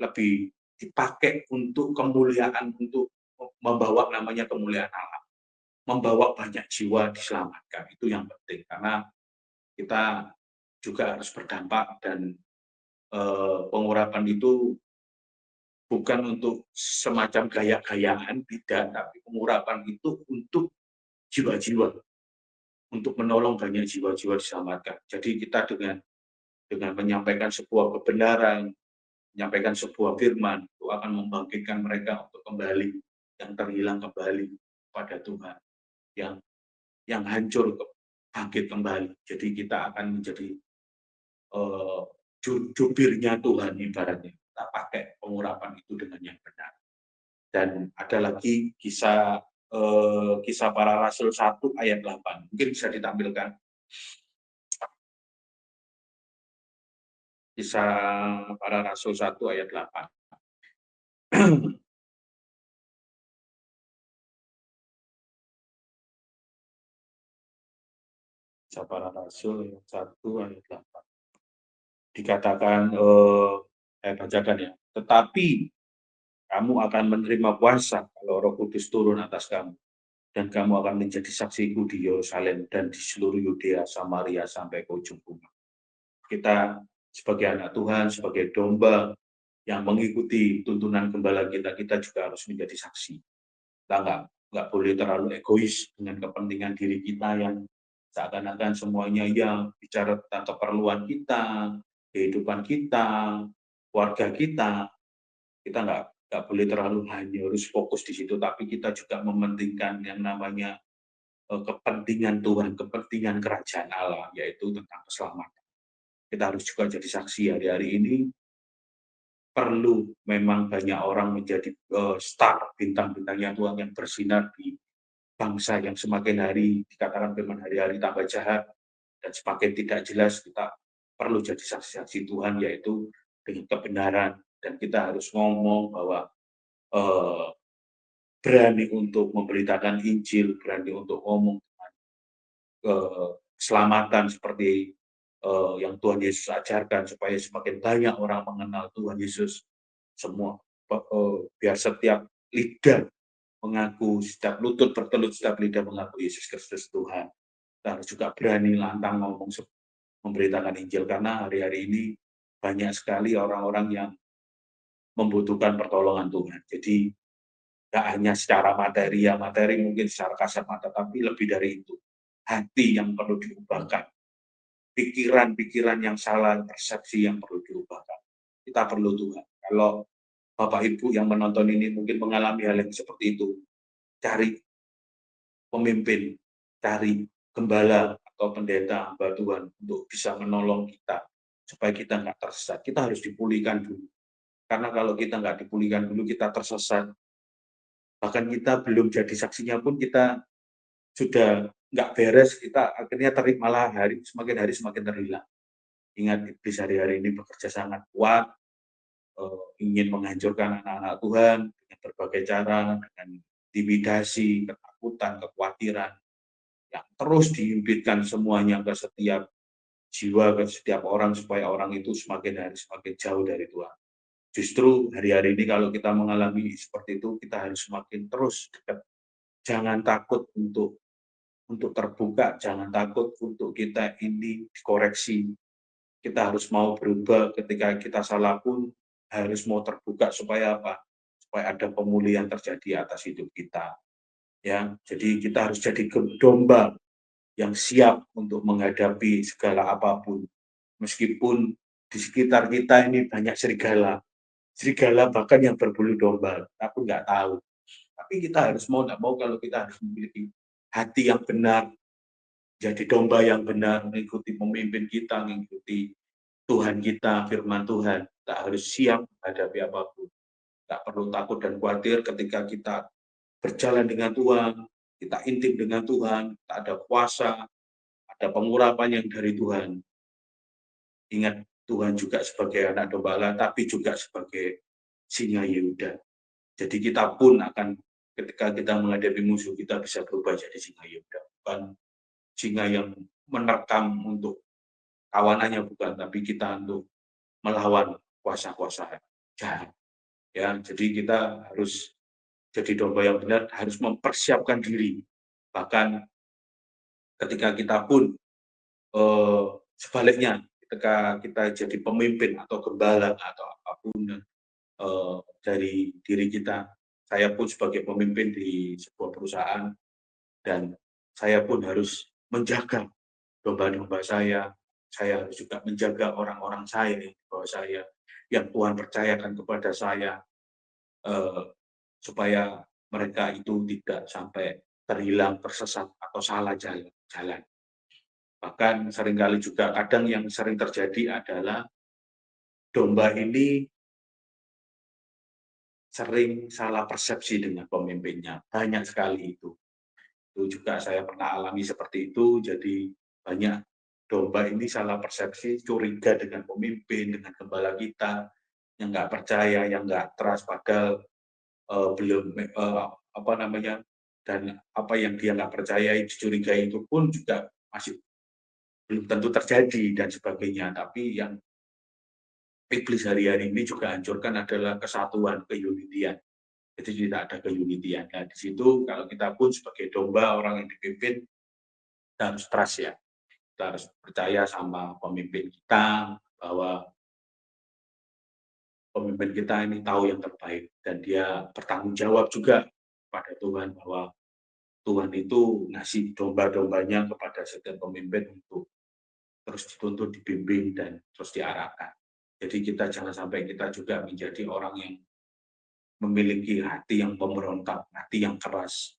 S1: lebih dipakai untuk kemuliaan, untuk membawa namanya kemuliaan Allah, membawa banyak jiwa diselamatkan. Itu yang penting, karena kita juga harus berdampak, dan pengurapan itu bukan untuk semacam gaya-gayaan, tidak, tapi pengurapan itu untuk jiwa-jiwa, untuk menolong banyak jiwa-jiwa diselamatkan. Jadi kita dengan menyampaikan sebuah kebenaran, menyampaikan sebuah firman, itu akan membangkitkan mereka untuk kembali, yang terhilang kembali pada Tuhan, yang hancur bangkit kembali. Jadi kita akan menjadi jubirnya Tuhan, ibaratnya. Kita pakai pengurapan itu dengan yang benar. Dan ada lagi kisah para rasul 1 ayat 8. Mungkin bisa ditampilkan. Kisah para rasul 1 ayat 8. Kisah para rasul 1 ayat 8. dikatakan, saya bacakan ya, tetapi kamu akan menerima kuasa kalau Roh Kudus turun atas kamu, dan kamu akan menjadi saksiku di Yerusalem dan di seluruh Yudea, Samaria, sampai ke ujung bumi. Kita sebagai anak Tuhan, sebagai domba yang mengikuti tuntunan gembala kita, kita juga harus menjadi saksi. Kita nggak boleh terlalu egois dengan kepentingan diri kita yang seakan-akan semuanya yang bicara tentang keperluan kita, kehidupan kita, keluarga kita nggak boleh terlalu hanya harus fokus di situ, tapi kita juga mementingkan yang namanya kepentingan Tuhan, kepentingan kerajaan Allah, yaitu tentang keselamatan. Kita harus juga jadi saksi hari-hari ini. Perlu memang banyak orang menjadi star, bintang-bintangnya Tuhan yang bersinar di bangsa yang semakin hari dikatakan memang hari-hari tambah jahat dan semakin tidak jelas. Kita perlu jadi saksi-saksi Tuhan, yaitu dengan kebenaran, dan kita harus ngomong bahwa eh, berani untuk memberitakan Injil, berani untuk ngomong keselamatan seperti yang Tuhan Yesus ajarkan, supaya semakin banyak orang mengenal Tuhan Yesus. Semua biar setiap lidah mengaku, setiap lutut bertelut, setiap lidah mengaku Yesus Kristus Tuhan. Kita harus juga berani lantang ngomong, memberitakan Injil, karena hari-hari ini banyak sekali orang-orang yang membutuhkan pertolongan Tuhan. Jadi nggak hanya secara materi, ya materi mungkin secara kasat mata, tapi lebih dari itu, hati yang perlu diubahkan, pikiran-pikiran yang salah, persepsi yang perlu diubahkan. Kita perlu Tuhan. Kalau Bapak Ibu yang menonton ini mungkin mengalami hal yang seperti itu, cari pemimpin, cari gembala atau pendeta hamba Tuhan untuk bisa menolong kita supaya kita nggak tersesat. Kita harus dipulihkan dulu. Karena kalau kita nggak dipulihkan dulu, kita tersesat. Bahkan kita belum jadi saksinya pun kita sudah nggak beres, kita akhirnya malah hari semakin terhilang. Ingat, iblis hari-hari ini bekerja sangat kuat, ingin menghancurkan anak-anak Tuhan dengan berbagai cara, dengan intimidasi, ketakutan, kekhawatiran, yang terus dihimpitkan semuanya ke setiap jiwa, ke setiap orang, supaya orang itu semakin hari semakin jauh dari Tuhan. Justru hari-hari ini kalau kita mengalami seperti itu, kita harus semakin terus dekat. Jangan takut untuk terbuka, jangan takut untuk kita ini dikoreksi. Kita harus mau berubah, ketika kita salah pun harus mau terbuka, supaya apa? Supaya ada pemulihan terjadi atas hidup kita. Ya, jadi kita harus jadi domba yang siap untuk menghadapi segala apapun. Meskipun di sekitar kita ini banyak serigala bahkan yang berbulu domba, aku nggak tahu. Tapi kita harus mau nggak mau, kalau kita harus memiliki hati yang benar, jadi domba yang benar, mengikuti pemimpin kita, mengikuti Tuhan kita, firman Tuhan, kita harus siap menghadapi apapun. Tak perlu takut dan khawatir ketika kita berjalan dengan Tuhan, kita intim dengan Tuhan, kita ada kuasa, ada pengurapan yang dari Tuhan. Ingat, Tuhan juga sebagai anak domba Allah, tapi juga sebagai singa Yehuda. Jadi kita pun akan, ketika kita menghadapi musuh, kita bisa berubah jadi singa Yehuda. Bukan singa yang menerkam untuk kawanannya, bukan, tapi kita untuk melawan kuasa-kuasa jahat. Ya, jadi kita harus jadi domba yang benar, harus mempersiapkan diri. Bahkan ketika kita pun sebaliknya, ketika kita jadi pemimpin atau gembala atau apapun dari diri kita, saya pun sebagai pemimpin di sebuah perusahaan, dan saya pun harus menjaga domba-domba saya harus juga menjaga orang-orang saya di bawah saya, yang Tuhan percayakan kepada saya, supaya mereka itu tidak sampai terhilang, tersesat, atau salah jalan. Bahkan seringkali juga, kadang yang sering terjadi adalah domba ini sering salah persepsi dengan pemimpinnya. Banyak sekali itu. Itu juga saya pernah alami seperti itu. Jadi banyak domba ini salah persepsi, curiga dengan pemimpin, dengan gembala kita, yang nggak percaya, yang nggak trust, padahal belum apa namanya, dan apa yang dia nggak percaya, dicurigai itu pun juga masih belum tentu terjadi dan sebagainya. Tapi yang iblis hari-hari ini juga hancurkan adalah kesatuan, keunitian. Jadi tidak ada keunitian. Nah, di situ kalau kita pun sebagai domba, orang yang dipimpin, kita harus trust ya. Kita harus percaya sama pemimpin kita, bahwa pemimpin kita ini tahu yang terbaik. Dan dia bertanggung jawab juga pada Tuhan, bahwa Tuhan itu ngasih domba-dombanya kepada setiap pemimpin untuk terus dituntun, dibimbing, dan terus diarahkan. Jadi kita jangan sampai kita juga menjadi orang yang memiliki hati yang pemberontak, hati yang keras.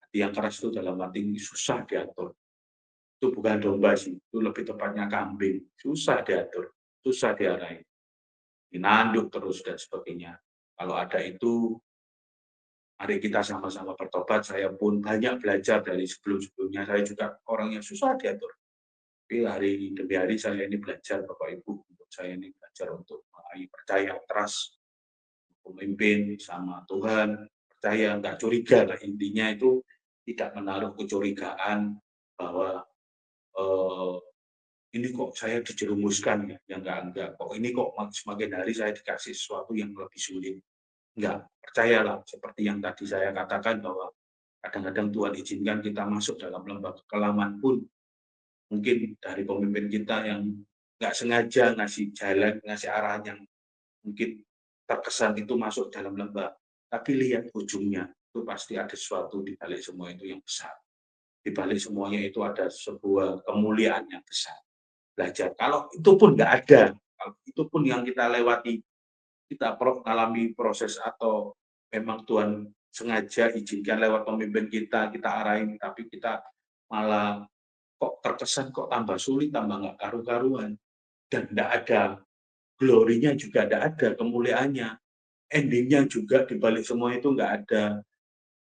S1: Hati yang keras itu dalam arti susah diatur. Itu bukan domba sih, itu lebih tepatnya kambing. Susah diatur, susah diarahi, dinanduk terus dan sebagainya. Kalau ada itu, mari kita sama-sama bertobat. Saya pun banyak belajar dari sebelum-sebelumnya. Saya juga orang yang susah diatur. Tapi hari demi hari saya ini belajar, Bapak Ibu, untuk saya ini belajar untuk percaya, trust pemimpin sama Tuhan, percaya, nggak curiga lah. Intinya itu tidak menaruh kecurigaan bahwa eh, ini kok saya dijerumuskan ya, enggak. Kok ini kok semakin hari saya dikasih sesuatu yang lebih sulit. Enggak, percayalah seperti yang tadi saya katakan, bahwa kadang-kadang Tuhan izinkan kita masuk dalam lembah kekelaman pun, mungkin dari pemimpin kita yang nggak sengaja ngasih jalan, ngasih arahan yang mungkin terkesan itu masuk dalam lembah. Tapi lihat ujungnya, itu pasti ada sesuatu di balik semua itu yang besar. Di balik semuanya itu ada sebuah kemuliaan yang besar. Belajar. Kalau itu pun nggak ada, kalau itu pun yang kita lewati, kita alami proses, atau memang Tuhan sengaja izinkan lewat pemimpin kita arahin, tapi kita malah kok terkesan kok tambah sulit, tambah nggak karu-karuan, dan nggak ada glorinya juga, nggak ada kemuliaannya, endingnya juga di balik semua itu nggak ada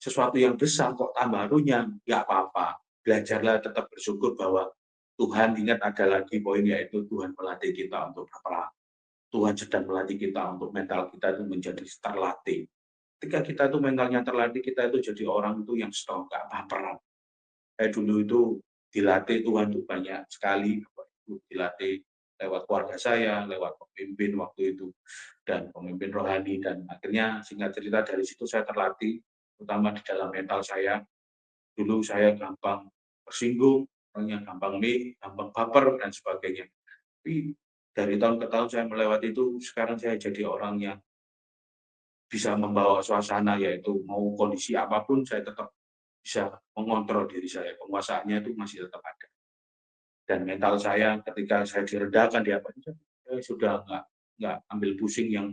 S1: sesuatu yang besar, kok tambah harunya, nggak apa-apa. Belajarlah tetap bersyukur bahwa Tuhan, ingat ada lagi poin, yaitu Tuhan melatih kita untuk berperang. Tuhan sedang melatih kita untuk mental kita itu menjadi terlatih. Ketika kita itu mentalnya terlatih, kita itu jadi orang itu yang strong, nggak baperan. Saya dulu itu dilatih Tuhan itu banyak sekali, dilatih lewat keluarga saya, lewat pemimpin waktu itu, dan pemimpin rohani, dan akhirnya singkat cerita dari situ saya terlatih, terutama di dalam mental saya. Dulu saya gampang tersinggung, orangnya gampang baper dan sebagainya. Tapi dari tahun ke tahun saya melewati itu, sekarang saya jadi orang yang bisa membawa suasana, yaitu mau kondisi apapun saya tetap bisa mengontrol diri saya, penguasaannya itu masih tetap ada. Dan mental saya ketika saya diredakan di apa saja, saya sudah nggak ambil pusing yang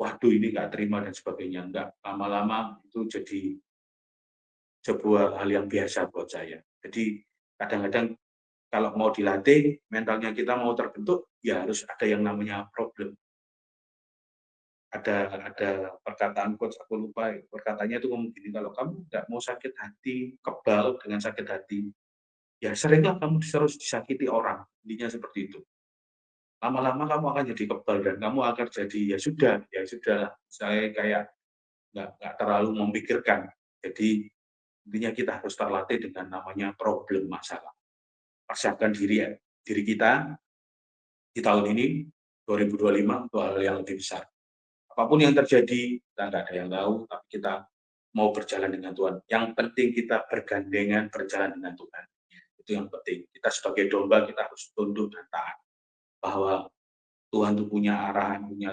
S1: waduh ini nggak terima dan sebagainya. Nggak, lama-lama itu jadi sebuah hal yang biasa buat saya. Jadi kadang-kadang kalau mau dilatih, mentalnya kita mau terbentuk, ya harus ada yang namanya problem. Ada perkataan coach, aku lupa perkataannya itu ngomong gini, kalau kamu nggak mau sakit hati, kebal dengan sakit hati, ya seringlah kamu terus disakiti orang, intinya seperti itu. Lama-lama kamu akan jadi kebal dan kamu akan jadi ya sudah, saya kayak nggak terlalu memikirkan. Jadi intinya kita harus terlatih dengan namanya problem, masalah. Persiapkan diri kita di tahun ini 2025 untuk hal yang lebih besar. Apapun yang terjadi, kita nggak ada yang tahu, tapi kita mau berjalan dengan Tuhan. Yang penting kita bergandengan berjalan dengan Tuhan. Itu yang penting. Kita sebagai domba, kita harus tunduk dan taat. Bahwa Tuhan itu punya arahan, punya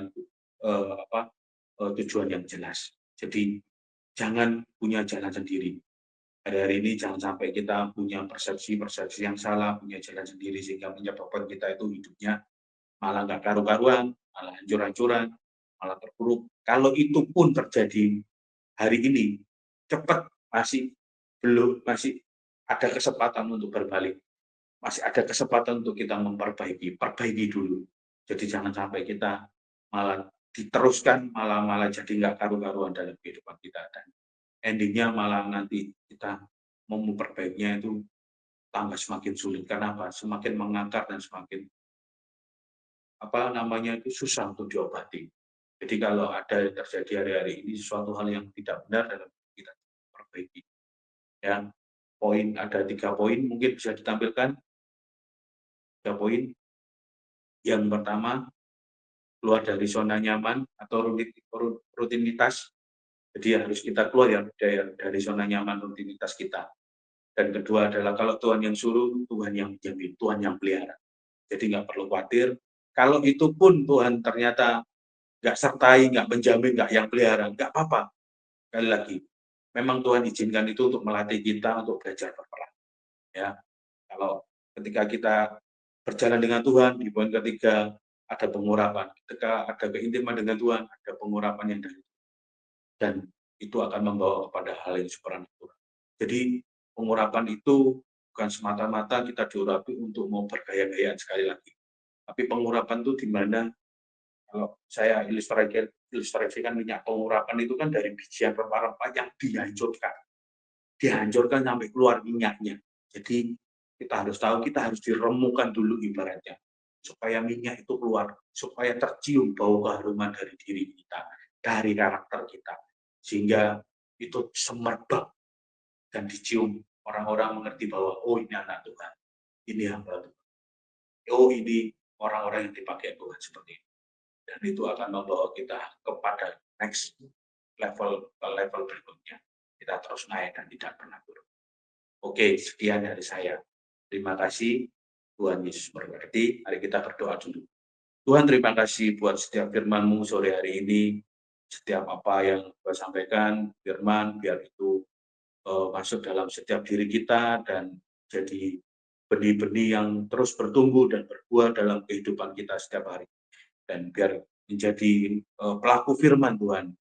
S1: tujuan yang jelas. Jadi jangan punya jalan sendiri. Hari-hari ini jangan sampai kita punya persepsi-persepsi yang salah, punya jalan sendiri, sehingga menyebabkan kita itu hidupnya malah nggak karu-karuan, malah hancur-hancuran, malah terpuruk. Kalau itu pun terjadi hari ini, cepat, masih ada kesempatan untuk berbalik, masih ada kesempatan untuk kita perbaiki dulu. Jadi jangan sampai kita malah diteruskan, malah jadi nggak karu-karuan dalam kehidupan kita, dan endingnya malah nanti kita mau memperbaikinya itu tambah semakin sulit. Karena apa? Semakin mengakar dan semakin itu susah untuk diobati. Jadi kalau ada yang terjadi hari-hari ini sesuatu hal yang tidak benar dalam kita perbaiki. Ya, ada 3 poin mungkin bisa ditampilkan. 3 poin. Yang pertama, keluar dari zona nyaman atau rutinitas. Jadi harus kita keluar ya dari zona nyaman rutinitas kita. Dan kedua adalah kalau Tuhan yang suruh, Tuhan yang jamin, Tuhan yang pelihara. Jadi nggak perlu khawatir. Kalau itu pun Tuhan ternyata nggak sertai, nggak menjamin, nggak yang pelihara, nggak apa-apa. Sekali lagi, memang Tuhan izinkan itu untuk melatih kita untuk belajar berperang. Ya, kalau ketika kita berjalan dengan Tuhan, di poin ketiga ada pengurapan. Ketika ada keintiman dengan Tuhan, ada pengurapan yang dari Tuhan. Dan itu akan membawa kepada hal yang supranatural. Jadi pengurapan itu bukan semata-mata kita diurapi untuk mau bergaya-gayaan sekali lagi. Tapi pengurapan itu di mana kalau saya ilustrasikan minyak pengurapan itu kan dari bijian rempah-rempah yang dihancurkan. Dihancurkan sampai keluar minyaknya. Jadi kita harus tahu, kita harus diremukan dulu ibaratnya. Supaya minyak itu keluar, supaya tercium bau keharuman dari diri kita, dari karakter kita. Sehingga itu semerbak dan dicium. Orang-orang mengerti bahwa, oh ini anak Tuhan, ini hamba Tuhan. Oh ini orang-orang yang dipakai Tuhan seperti itu. Dan itu akan membawa kita kepada next level berikutnya. Kita terus naik dan tidak pernah turun. Oke, sekian dari saya. Terima kasih. Tuhan Yesus memberkati. Mari kita berdoa dulu. Tuhan, terima kasih buat setiap firman-Mu sore hari ini. Setiap apa yang Tuhan sampaikan, firman, biar itu masuk dalam setiap diri kita dan jadi benih-benih yang terus bertumbuh dan berbuah dalam kehidupan kita setiap hari. Dan biar menjadi pelaku firman Tuhan.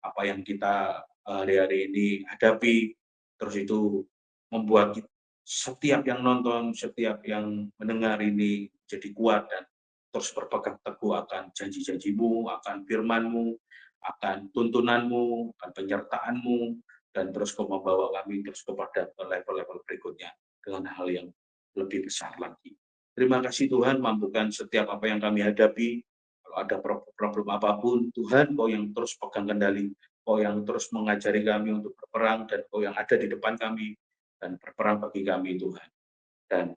S1: Apa yang kita hari-hari ini hadapi, terus itu membuat setiap yang nonton, setiap yang mendengar ini jadi kuat dan terus berpegang teguh akan janji-janji-Mu, akan firman-Mu, akan tuntunan-Mu, akan penyertaan-Mu, dan terus Kau membawa kami terus kepada level-level berikutnya dengan hal yang lebih besar lagi. Terima kasih Tuhan, mampukan setiap apa yang kami hadapi. Kalau ada problem apapun, Tuhan Kau yang terus pegang kendali, Kau yang terus mengajari kami untuk berperang, dan Kau yang ada di depan kami, dan berperang bagi kami Tuhan, dan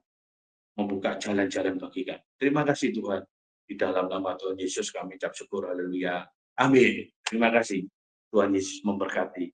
S1: membuka jalan-jalan bagi kami. Terima kasih Tuhan, di dalam nama Tuhan Yesus kami ucap syukur, haleluya, amin. Terima kasih, Tuhan Yesus memberkati.